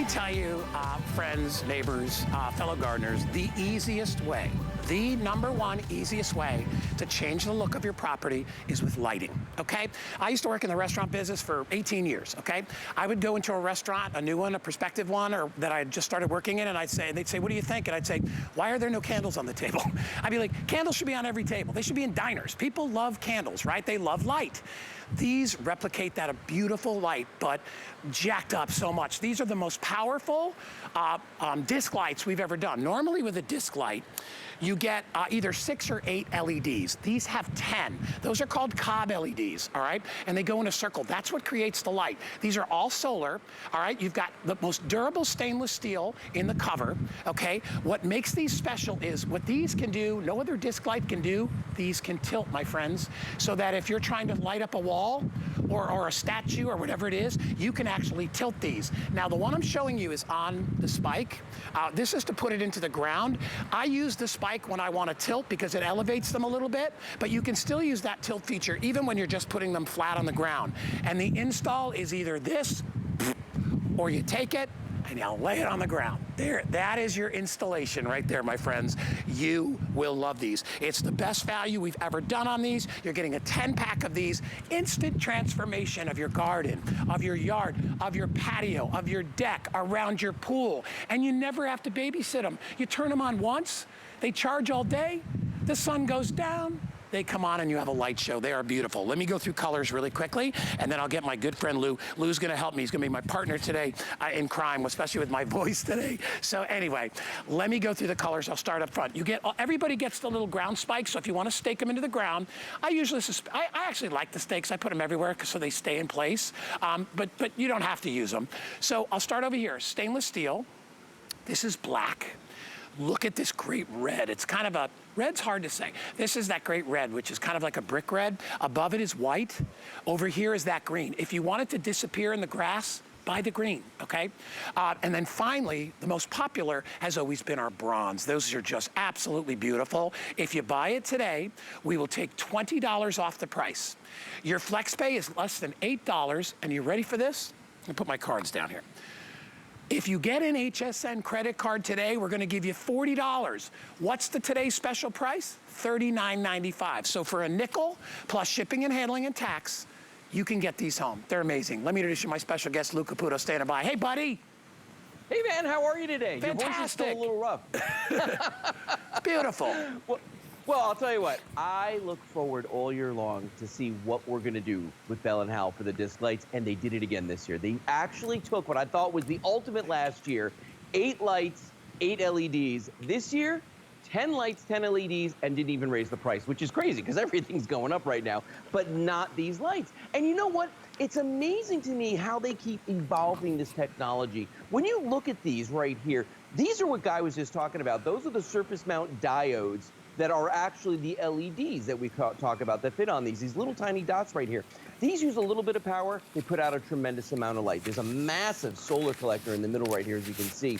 me tell you, friends, neighbors, fellow gardeners, the easiest way, the #1 easiest way to change the look of your property is with lighting, okay? I used to work in the restaurant business for 18 years, okay? I would go into a restaurant, a new one, a prospective one, or that I had just started working in, and they'd say, what do you think? And I'd say, why are there no candles on the table? I'd be like, candles should be on every table. They should be in diners. People love candles, right? They love light. These replicate that, a beautiful light, but jacked up so much. These are the most powerful disc lights we've ever done. Normally with a disc light, you get either 6 or 8 LEDs. These have 10. Those are called cob LEDs, all right? And they go in a circle. That's what creates the light. These are all solar, all right? You've got the most durable stainless steel in the cover, okay? What makes these special is what these can do, no other disc light can do, these can tilt, my friends, so that if you're trying to light up a wall or a statue or whatever it is, you can actually tilt these. Now, the one I'm showing you is on the spike. This is to put it into the ground. I use the spike when I want to tilt because it elevates them a little bit, but you can still use that tilt feature even when you're just putting them flat on the ground. And the install is either this, or you take it and you lay it on the ground. There, that is your installation right there, my friends. You will love these. It's the best value we've ever done on these. You're getting a 10-pack of these. Instant transformation of your garden, of your yard, of your patio, of your deck, around your pool. And you never have to babysit them. You turn them on once, they charge all day, the sun goes down, they come on and you have a light show. They are beautiful. Let me go through colors really quickly, and then I'll get my good friend Lou. Lou's gonna help me. He's gonna be my partner today in crime, especially with my voice today. So anyway, let me go through the colors. I'll start up front. Everybody gets the little ground spikes, so if you wanna stake them into the ground, I actually like the stakes. I put them everywhere so they stay in place, but you don't have to use them. So I'll start over here. Stainless steel. This is black. Look at this great red. It's kind of a, red's hard to say. This is that great red, which is kind of like a brick red. Above it is white. Over here is that green. If you want it to disappear in the grass, buy the green, okay? And then finally, the most popular has always been our bronze. Those are just absolutely beautiful. If you buy it today, we will take $20 off the price. Your flex pay is less than $8, and you ready for this? I'm gonna put my cards down here. If you get an HSN credit card today, we're gonna give you $40. What's the today's special price? $39.95. So for a nickel, plus shipping and handling and tax, you can get these home. They're amazing. Let me introduce you to my special guest, Lou Caputo, standing by. Hey, buddy. Hey, man, how are you today? Fantastic. Your voice is still a little rough. It's beautiful. Well, I'll tell you what, I look forward all year long to see what we're gonna do with Bell and Howell for the disc lights, and they did it again this year. They actually took what I thought was the ultimate last year, 8 lights, 8 LEDs. This year, 10 lights, 10 LEDs, and didn't even raise the price, which is crazy because everything's going up right now, but not these lights. And you know what? It's amazing to me how they keep evolving this technology. When you look at these right here, these are what Guy was just talking about. Those are the surface mount diodes that are actually the LEDs that we talk about that fit on these little tiny dots right here. These use a little bit of power. They put out a tremendous amount of light. There's a massive solar collector in the middle right here, as you can see.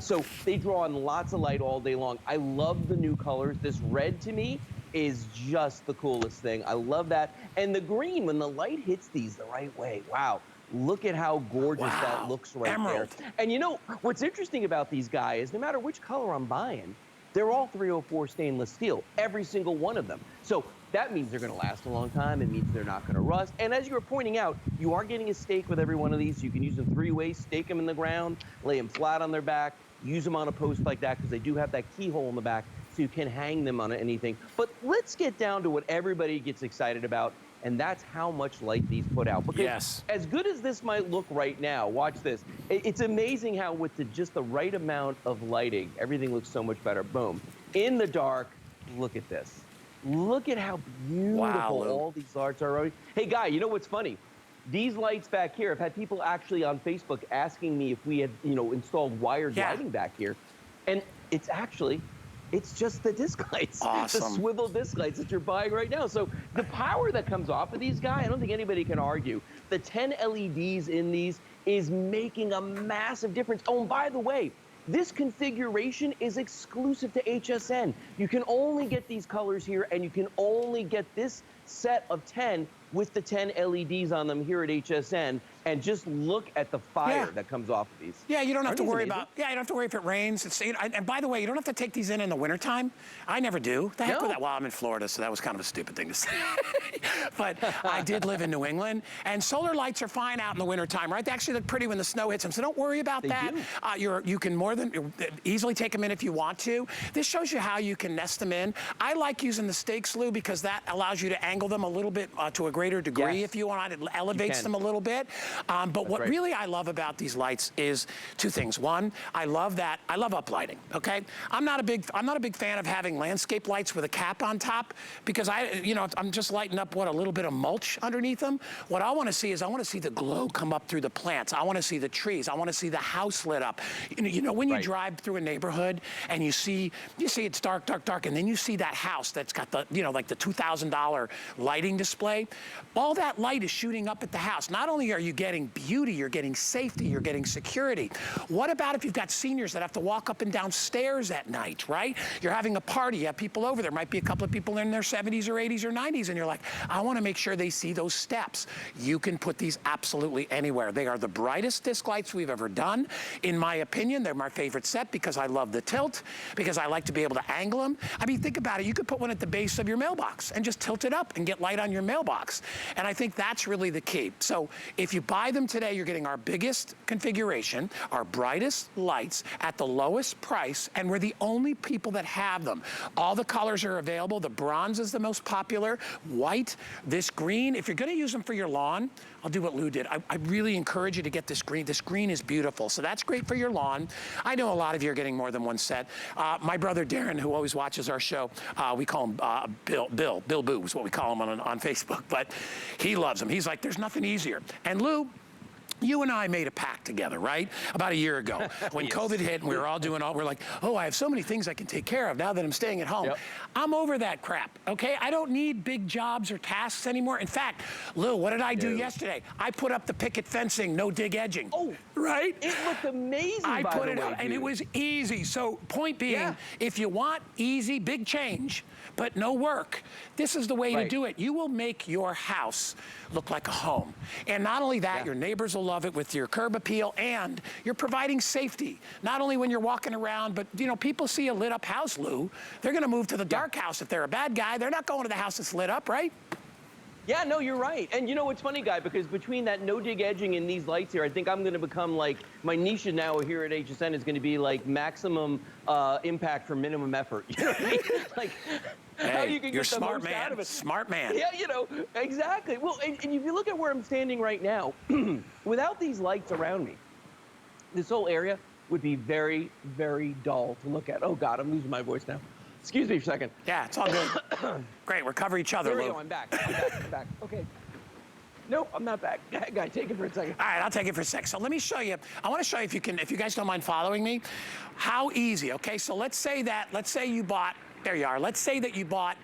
So they draw on lots of light all day long. I love the new colors. This red to me is just the coolest thing. I love that. And the green, when the light hits these the right way, wow. Look at how gorgeous that looks right Emerald. There. And you know, what's interesting about these guys, no matter which color I'm buying, they're all 304 stainless steel, every single one of them. So that means they're gonna last a long time. It means they're not gonna rust. And as you were pointing out, you are getting a stake with every one of these. You can use them 3 ways, stake them in the ground, lay them flat on their back, use them on a post like that because they do have that keyhole in the back so you can hang them on anything. But let's get down to what everybody gets excited about, and that's how much light these put out. Because as good as this might look right now, watch this. It's amazing how with just the right amount of lighting, everything looks so much better. Boom. In the dark, look at this. Look at how beautiful all these lights are already. Hey, Guy, you know what's funny? These lights back here, I've had people actually on Facebook asking me if we had, installed wired lighting back here. And it's just the disc lights, the swivel disc lights that you're buying right now. So the power that comes off of these, Guys, I don't think anybody can argue. The 10 LEDs in these is making a massive difference. Oh, and by the way, this configuration is exclusive to HSN. You can only get these colors here, and you can only get this set of 10 with the 10 LEDs on them here at HSN, and just look at the fire that comes off of these. Yeah, you don't have to worry amazing? about, you don't have to worry if it rains. It's, and by the way, you don't have to take these in the wintertime. I never do. The heck with that. Well, I'm in Florida, so that was kind of a stupid thing to say. But I did live in New England, and solar lights are fine out in the wintertime, right? They actually look pretty when the snow hits them, so don't worry about that. You can more than easily take them in if you want to. This shows you how you can nest them in. I like using the stakes, Lou, because that allows you to angle them a little bit to a greater degree if you want. It elevates them a little bit. But what really I love about these lights is two things. One, I love uplighting. Okay, I'm not a big fan of having landscape lights with a cap on top, because I'm just lighting up a little bit of mulch underneath them. What I want to see is I want to see the glow come up through the plants. I want to see the trees. I want to see the house lit up. You know when you drive through a neighborhood and you see it's dark, dark, dark, and then you see that house that's got the like the $2,000 lighting display. All that light is shooting up at the house. Not only are you getting beauty, you're getting safety, you're getting security. What about if you've got seniors that have to walk up and down stairs at night, right? You're having a party, you have people over, there might be a couple of people in their 70s or 80s or 90s, and you're like, I want to make sure they see those steps. You can put these absolutely anywhere. They are the brightest disc lights we've ever done. In my opinion, they're my favorite set because I love the tilt, because I like to be able to angle them. I mean, think about it. You could put one at the base of your mailbox and just tilt it up and get light on your mailbox. And I think that's really the key. So if you buy them today, you're getting our biggest configuration, our brightest lights at the lowest price, and we're the only people that have them. All the colors are available. The bronze is the most popular, white, this green. If you're going to use them for your lawn, I'll do what Lou did. I really encourage you to get this green. This green is beautiful, so that's great for your lawn. I know a lot of you are getting more than one set. My brother Darren, who always watches our show, we call him Bill Boo is what we call him on Facebook, but he loves them. He's like, there's nothing easier. And Lou, you and I made a pact together, right? About a year ago, when COVID hit and we were all we're like, oh, I have so many things I can take care of now that I'm staying at home. I'm over that crap, okay? I don't need big jobs or tasks anymore. In fact, Lou, what did I do yesterday? I put up the picket fencing, no dig edging. Oh, right? It looked amazing, I put it up, and it was easy. So point being, if you want easy, big change, but no work, this is the way to do it. You will make your house look like a home. And not only that, your neighbors will love it with your curb appeal, and you're providing safety. Not only when you're walking around, but people see a lit up house, Lou, they're gonna move to the dark house if they're a bad guy. They're not going to the house that's lit up, right? Yeah, no, you're right. And you know what's funny, Guy, because between that no dig edging and these lights here, I think I'm going to become like, my niche now here at HSN is going to be like maximum impact for minimum effort. You know what I mean? Like, how you can get the most out of it. Smart man. Yeah, exactly. Well, and if you look at where I'm standing right now, without these lights around me, this whole area would be very, very dull to look at. Oh, God, I'm losing my voice now. Excuse me for a second. Yeah, it's all good. Great, we're covering each other, There we Lou. go, I'm back. I'm back. Okay. Nope, I'm not back. Guy, take it for a second. All right, I'll take it for a sec. So let me show you. I want to show you, if you guys don't mind following me, how easy, okay? So let's say you bought, there you are. Let's say that you bought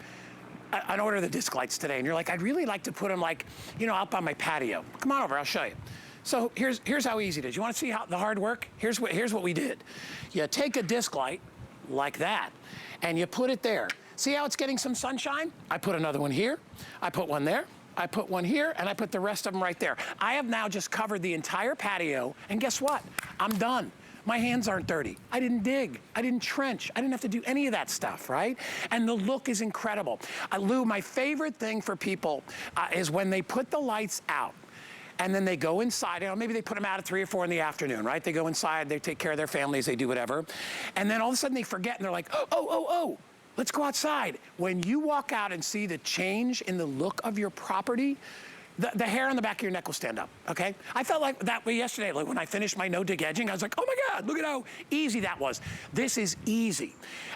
an order of the disc lights today, and you're like, I'd really like to put them out by my patio. Come on over, I'll show you. So here's how easy it is. You want to see how the hard work? Here's what we did. You take a disc light like that, and you put it there. See how it's getting some sunshine? I put another one here, I put one there, I put one here, and I put the rest of them right there. I have now just covered the entire patio, and guess what? I'm done. My hands aren't dirty. I didn't dig, I didn't trench, I didn't have to do any of that stuff, right? And the look is incredible. Lou, my favorite thing for people is when they put the lights out, and then they go inside, maybe they put them out at 3 or 4 in the afternoon, right? They go inside, they take care of their families, they do whatever. And then all of a sudden they forget and they're like, oh, let's go outside. When you walk out and see the change in the look of your property, the hair on the back of your neck will stand up, okay? I felt like that way yesterday. Like when I finished my no dig edging, I was like, oh my God, look at how easy that was. This is easy.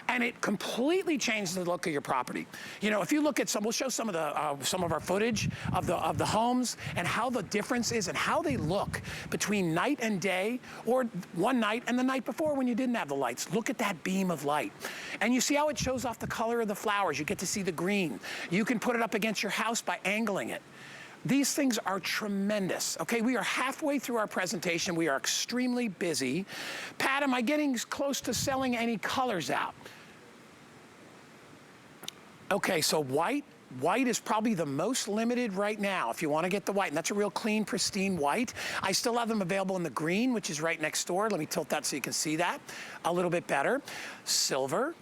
And it completely changes the look of your property. If you look at we'll show some of our footage of the homes and how the difference is and how they look between night and day, or one night and the night before when you didn't have the lights. Look at that beam of light. And you see how it shows off the color of the flowers. You get to see the green. You can put it up against your house by angling it. These things are tremendous. Okay, we are halfway through our presentation. We are extremely busy. Pat, am I getting close to selling any colors out? Okay, so white, White is probably the most limited right now if you want to get the white, and that's a real clean, pristine white. I still have them available in the green, which is right next door. Let me tilt that so you can see that a little bit better. Silver,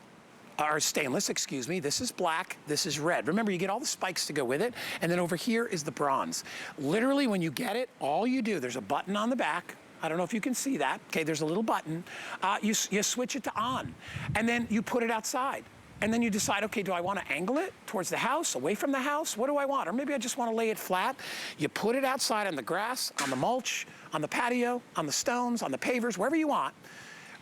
or stainless, excuse me. This is black, this is red. Remember, you get all the spikes to go with it, and then over here is the bronze. Literally, when you get it, all you do, there's a button on the back. I don't know if you can see that. Okay, there's a little button. You switch it to on, and then you put it outside. And then you decide, okay, do I want to angle it towards the house, away from the house? What do I want? Or maybe I just want to lay it flat. You put it outside on the grass, on the mulch, on the patio, on the stones, on the pavers, wherever you want.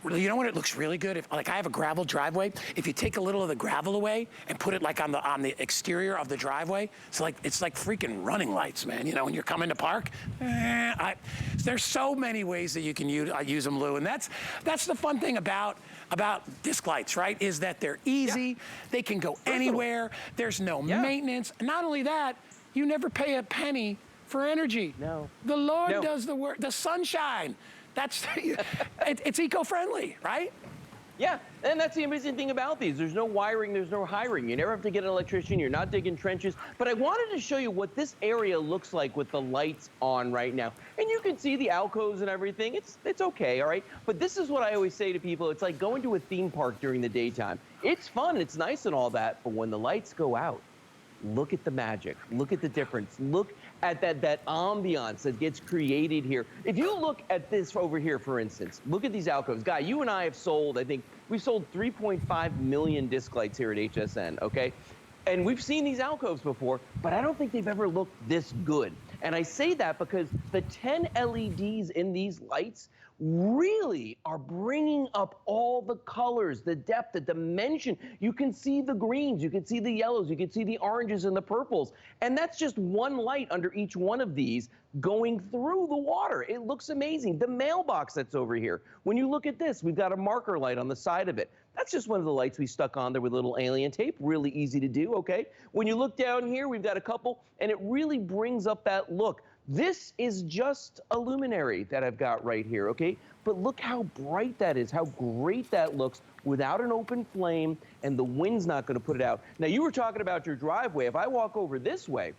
You know what? It looks really good. Like I have a gravel driveway. If you take a little of the gravel away and put it like on the exterior of the driveway, it's like freaking running lights, man. You know, when you're coming to park. There's so many ways that you can use them, Lou, and that's the fun thing about disc lights, right? Is that they're easy. Yeah. They can go anywhere. There's no maintenance. Not only that, you never pay a penny for energy. No. The Lord does the work. The sunshine. It's eco-friendly, right? Yeah, and that's the amazing thing about these. There's no wiring, there's no hiring. You never have to get an electrician, you're not digging trenches. But I wanted to show you what this area looks like with the lights on right now. And you can see the alcoves and everything. It's okay, all right? But this is what I always say to people. It's like going to a theme park during the daytime. It's fun, it's nice and all that, but when the lights go out, look at the magic. Look at the difference. Look at that ambiance that gets created here. If you look at this over here, for instance, look at these alcoves. Guy, you and I have sold, I think, we've sold 3.5 million disc lights here at HSN, okay? And we've seen these alcoves before, but I don't think they've ever looked this good. And I say that because the 10 LEDs in these lights really are bringing up all the colors, the depth, the dimension. You can see the greens, you can see the yellows, you can see the oranges and the purples. And that's just one light under each one of these going through the water. It looks amazing. The mailbox that's over here. When you look at this, we've got a marker light on the side of it. That's just one of the lights we stuck on there with a little alien tape. Really easy to do, okay? When you look down here, we've got a couple, and it really brings up that look. This is just a luminary that I've got right here, okay? But look how bright that is, how great that looks without an open flame, and the wind's not gonna put it out. Now, you were talking about your driveway. If I walk over this way,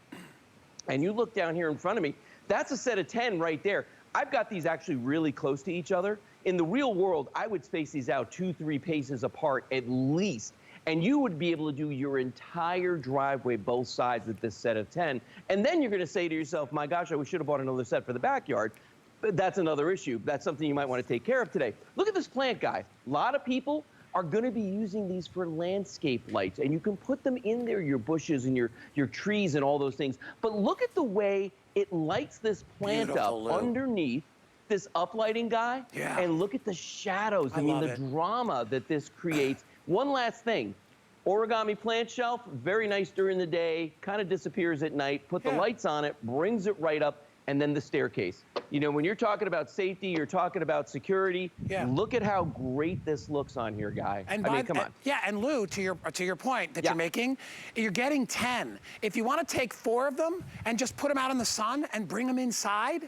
and you look down here in front of me, that's a set of 10 right there. I've got these actually really close to each other. In the real world, I would space these out 2-3 paces apart at least. And you would be able to do your entire driveway, both sides with this set of 10. And then you're gonna say to yourself, my gosh, I should have bought another set for the backyard. But that's another issue. That's something you might wanna take care of today. Look at this plant, guy. A lot of people are gonna be using these for landscape lights, and you can put them in there, your bushes and your trees and all those things. But look at the way it lights this plant Beautiful, up Lou. underneath this uplighting, guy. Yeah. And look at the shadows. I mean, the drama that this creates. One last thing, Origami plant shelf, very nice during the day, kind of disappears at night. Put the lights on it, brings it right up, and then the staircase. You know, when you're talking about safety, you're talking about security, look at how great this looks on here, guy. And I mean, come on. Yeah, and Lou, to your point that you're making, you're getting 10. If you want to take 4 of them and just put them out in the sun and bring them inside,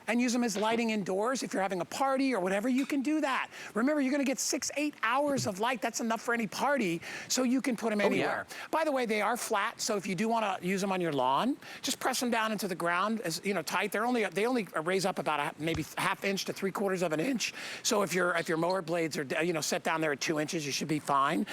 and use them as lighting indoors. If you're having a party or whatever, you can do that. Remember, you're gonna get 6-8 hours of light. That's enough for any party, so you can put them anywhere. By the way, they are flat, so if you do wanna use them on your lawn, just press them down into the ground as tight. They only raise up about maybe ½ inch to 3/4 of an inch. So if your mower blades are set down there at 2 inches, you should be fine.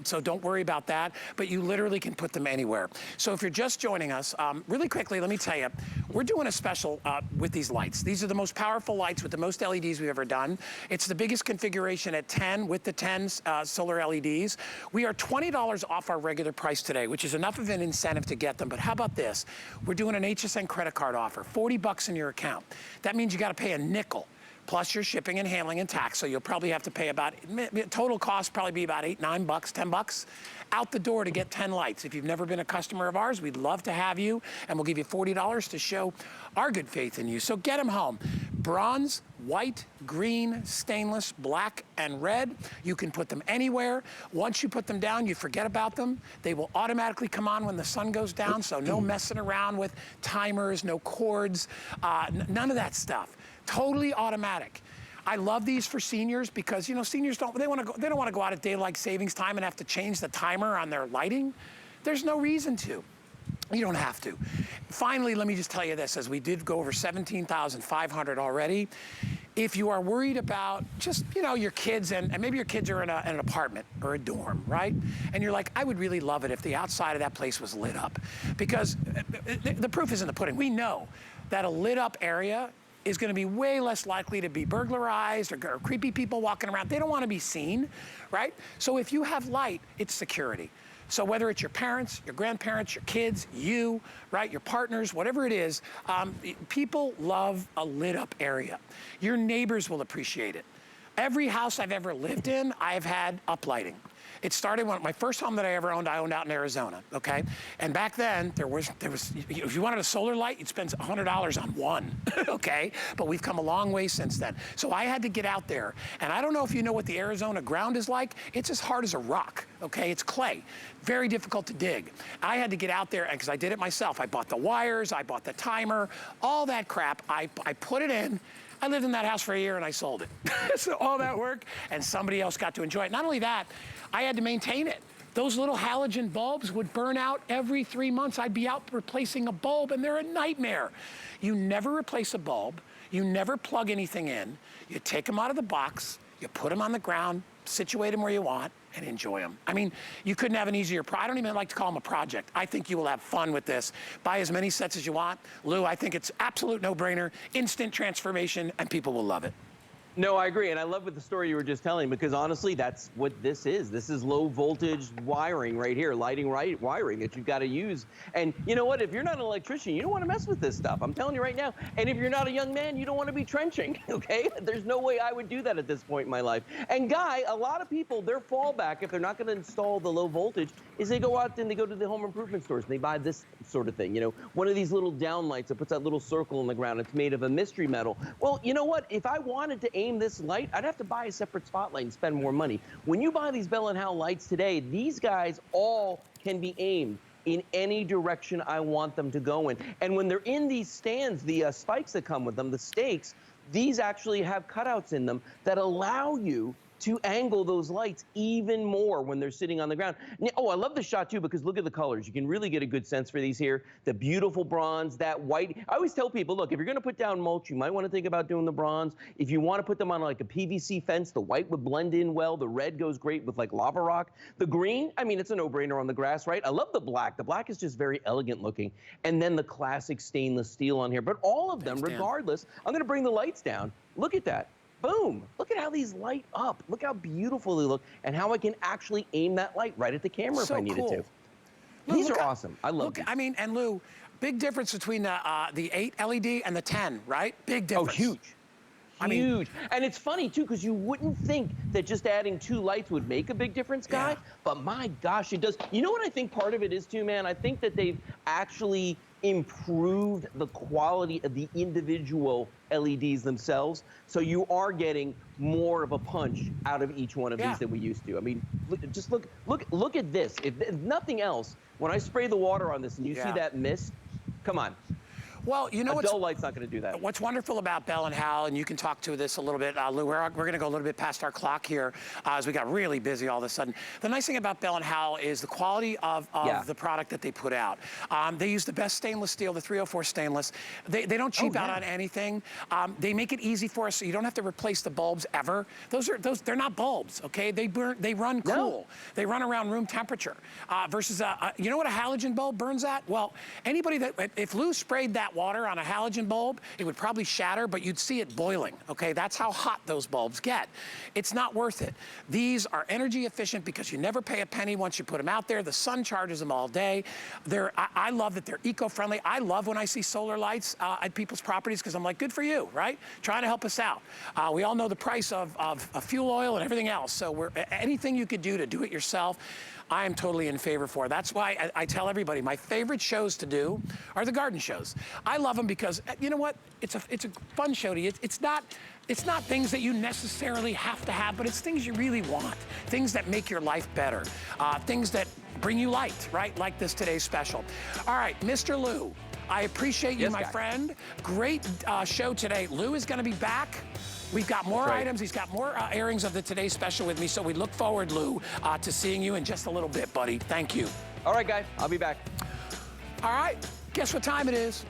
So don't worry about that. But you literally can put them anywhere. So if you're just joining us, really quickly, let me tell you, we're doing a special with these lights. These are the most powerful lights with the most LEDs we've ever done. It's the biggest configuration at 10 with the 10 solar LEDs. We are $20 off our regular price today, which is enough of an incentive to get them. But how about this? We're doing an HSN credit card offer, $40 in your account. That means you gotta pay a nickel plus your shipping and handling and tax. So you'll probably have to pay total cost probably be about $8, $9, $10 out the door to get 10 lights. If you've never been a customer of ours, we'd love to have you, and we'll give you $40 to show our good faith in you. So get them home. Bronze, white, green, stainless, black, and red. You can put them anywhere. Once you put them down, you forget about them. They will automatically come on when the sun goes down, so no messing around with timers, no cords, none of that stuff. Totally automatic. I love these for seniors because seniors don't want to go out at daylight savings time and have to change the timer on their lighting. There's no reason to. You don't have to. Finally, let me just tell you this, as we did go over 17,500 already, if you are worried about just, you know, your kids, and maybe your kids are in an apartment or a dorm, right? And you're like, I would really love it if the outside of that place was lit up. Because the proof is in the pudding. We know that a lit up area is going to be way less likely to be burglarized or creepy people walking around. They don't want to be seen, right? So if you have light, it's security. So whether it's your parents, your grandparents, your kids, you, right, your partners, whatever it is, people love a lit up area. Your neighbors will appreciate it. Every house I've ever lived in, I've had uplighting. It started when my first home that I ever owned, I owned out in Arizona, okay? And back then, there was, if you wanted a solar light, you'd spend $100 on one, okay? But we've come a long way since then. So I had to get out there. And I don't know if you know what the Arizona ground is like. It's as hard as a rock, okay? It's clay, very difficult to dig. I had to get out there, because I did it myself. I bought the wires, I bought the timer, all that crap. I put it in. I lived in that house for a year and I sold it. So all that work, and somebody else got to enjoy it. Not only that, I had to maintain it. Those little halogen bulbs would burn out every 3 months. I'd be out replacing a bulb, and they're a nightmare. You never replace a bulb. You never plug anything in. You take them out of the box, you put them on the ground, situate them where you want, and enjoy them. I mean, you couldn't have an easier I don't even like to call them a project. I think you will have fun with this. Buy as many sets as you want. Lou, I think it's absolute no-brainer, instant transformation, and people will love it. No, I agree, and I love what the story you were just telling, because honestly, that's what this is. This is low voltage wiring right here, lighting wiring that you've got to use. And you know what? If you're not an electrician, you don't want to mess with this stuff. I'm telling you right now. And if you're not a young man, you don't want to be trenching, okay? There's no way I would do that at this point in my life. And Guy, a lot of people, their fallback, if they're not going to install the low voltage, is they go out and they go to the home improvement stores and they buy this sort of thing. You know, one of these little down lights that puts that little circle in the ground. It's made of a mystery metal. Well, you know what? If I wanted to aim this light, I'd have to buy a separate spotlight and spend more money. When you buy these Bell & Howell lights today, these guys all can be aimed in any direction I want them to go in. And when they're in these stands, the spikes that come with them, the stakes, these actually have cutouts in them that allow you to angle those lights even more when they're sitting on the ground. Oh, I love the shot too, because look at the colors. You can really get a good sense for these here. The beautiful bronze, that white. I always tell people, look, if you're gonna put down mulch, you might wanna think about doing the bronze. If you wanna put them on like a PVC fence, the white would blend in well. The red goes great with like lava rock. The green, I mean, it's a no-brainer on the grass, right? I love the black. The black is just very elegant looking. And then the classic stainless steel on here. But all of them, regardless, I'm gonna bring the lights down. Look at that. Boom. Look at how these light up. Look how beautiful they look, and how I can actually aim that light right at the camera if I needed to. These are awesome. I love these. I mean, and Lou, big difference between the 8 LED and the 10, right? Big difference. Oh, huge. I mean, huge. And it's funny, too, because you wouldn't think that just adding 2 lights would make a big difference, Guy, yeah. But my gosh, it does. You know what I think part of it is, too, man? I think that they've actually improved the quality of the individual LEDs themselves, so you are getting more of a punch out of each one of these than we used to. I mean, just look at this. If nothing else, when I spray the water on this and you see that mist, come on. Well, you know, a dull light's not going to do that. What's wonderful about Bell & Howell, and you can talk to this a little bit, Lou, we're going to go a little bit past our clock here as we got really busy all of a sudden. The nice thing about Bell & Howell is the quality of the product that they put out. They use the best stainless steel, the 304 stainless. They don't cheap out on anything. They make it easy for us, so you don't have to replace the bulbs ever. They're not bulbs, okay? They run cool. No. They run around room temperature versus, you know what a halogen bulb burns at? Well, anybody that, if Lou sprayed that water on a halogen bulb, it would probably shatter, but you'd see it boiling, okay? That's how hot those bulbs get. It's not worth it. These are energy efficient because you never pay a penny once you put them out there. The sun charges them all day. I love that they're eco-friendly. I love when I see solar lights at people's properties because I'm like, good for you, right? Trying to help us out. We all know the price of fuel oil and everything else, so anything you could do to do it yourself, I am totally in favor for. That's why I tell everybody my favorite shows to do are the garden shows. I love them because, you know what? It's a fun show to you. It's not things that you necessarily have to have, but it's things you really want. Things that make your life better. Things that bring you light, right? Like this today's special. All right, Mr. Lou, I appreciate you, my friend. Great show today. Lou is going to be back. We've got more items. He's got more airings of the Today's Special with me, so we look forward, Lou, to seeing you in just a little bit, buddy. Thank you. All right, guy, I'll be back. All right, guess what time it is?